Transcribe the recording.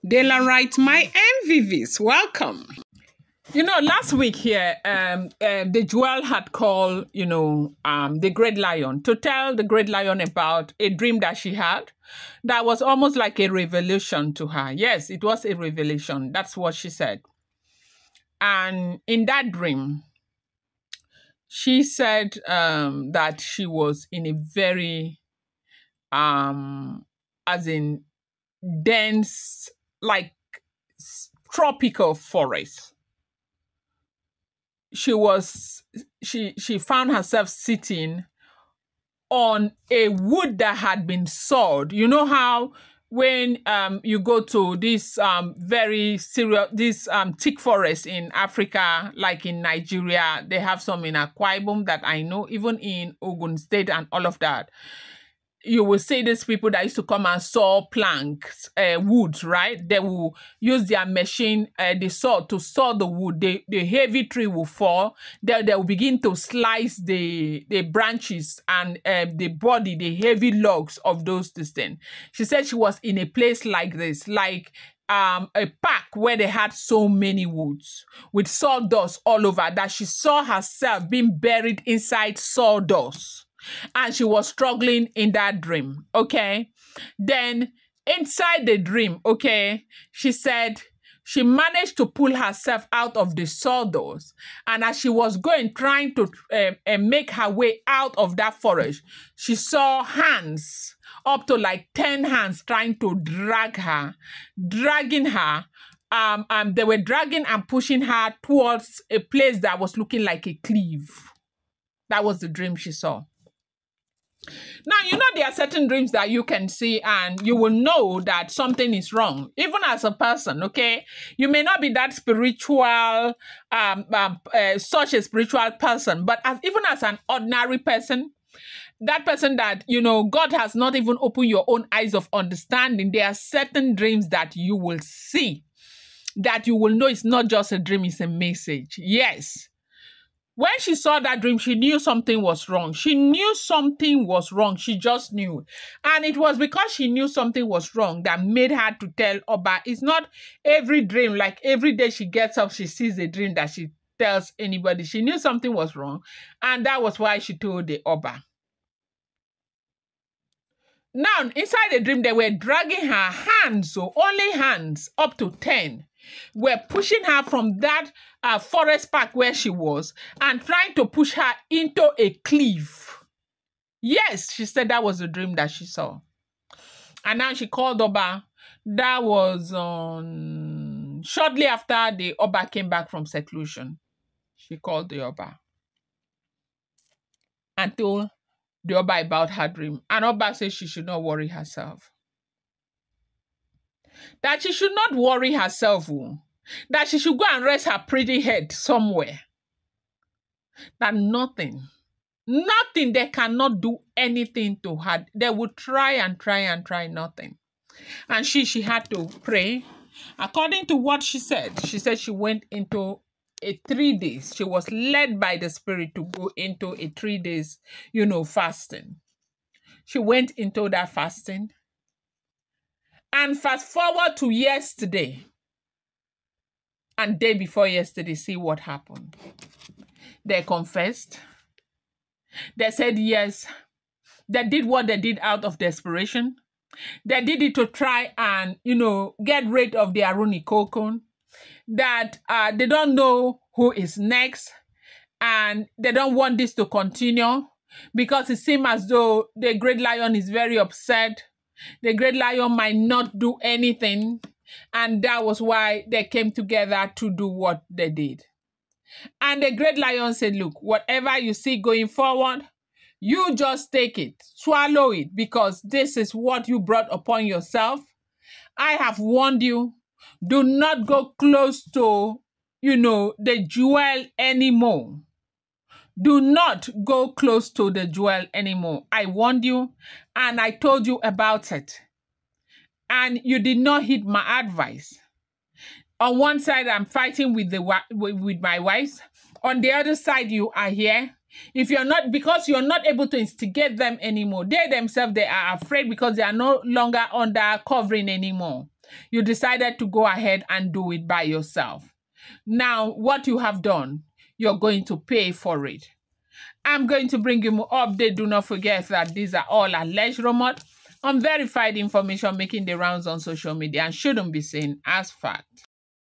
Dela writes, my MVVs, welcome. You know, last week here, the Jewel had called, the Great Lion to tell the Great Lion about a dream that she had that was almost like a revelation to her. Yes, it was a revelation. That's what she said. And in that dream, she said that she was in a very, dense, like tropical forest. She found herself sitting on a wood that had been sawed. You know how when you go to this thick forest in Africa, like in Nigeria, they have some in Akwa Ibom that I know, even in Ogun State and all of that. You will see these people that used to come and saw planks, wood, right? They will use their machine, the saw, to saw the wood. The heavy tree will fall. They will begin to slice the branches and the body, the heavy logs of those things. She said she was in a place like this, like a park where they had so many woods with sawdust all over, that she saw herself being buried inside sawdust. And she was struggling in that dream, okay? Then inside the dream, okay, she said she managed to pull herself out of the sawdust. And as she was trying to make her way out of that forest, she saw hands, up to like 10 hands, trying to dragging her. They were dragging and pushing her towards a place that was looking like a cliff. That was the dream she saw. Now, you know, there are certain dreams that you can see and you will know that something is wrong, even as a person, okay? You may not be that spiritual, such a spiritual person, but even as an ordinary person, that person that, you know, God has not even opened your own eyes of understanding, there are certain dreams that you will see, that you will know it's not just a dream, it's a message. Yes. When she saw that dream, she knew something was wrong. She knew something was wrong. She just knew. And it was because she knew something was wrong that made her to tell Oba. It's not every dream, like every day she gets up, she sees a dream that she tells anybody. She knew something was wrong. And that was why she told the Oba. Now, inside the dream, they were dragging her hands, so only hands, up to 10. Were pushing her from that forest park where she was and trying to push her into a cliff. Yes, she said that was the dream that she saw. And now she called Oba. That was shortly after the Oba came back from seclusion. She called the Oba and told the Oba about her dream. And Oba said she should not worry herself. That she should not worry herself, that she should go and rest her pretty head somewhere. That nothing, they cannot do anything to her. They would try and try and try, nothing. And she had to pray. According to what she said she went into a 3 days. She was led by the Spirit to go into a 3 days, fasting. She went into that fasting. And fast forward to yesterday and day before yesterday, see what happened. They confessed. They said yes. They did what they did out of desperation. They did it to try and, get rid of the Aruni Kokon. That they don't know who is next. And they don't want this to continue because it seems as though the Great Lion is very upset. The Great Lion might not do anything. And that was why they came together to do what they did. And the Great Lion said, look, whatever you see going forward, you just take it, swallow it, because this is what you brought upon yourself. I have warned you. Do not go close to, the jewel anymore. Do not go close to the jewel anymore. I warned you and I told you about it. And you did not heed my advice. On one side, I'm fighting with my wives. On the other side, you are here. If you're not, because you're not able to instigate them anymore. They themselves, they are afraid because they are no longer under covering anymore. You decided to go ahead and do it by yourself. Now, what you have done, you're going to pay for it. I'm going to bring you more update. Do not forget that these are all alleged rumors, unverified information making the rounds on social media and shouldn't be seen as fact.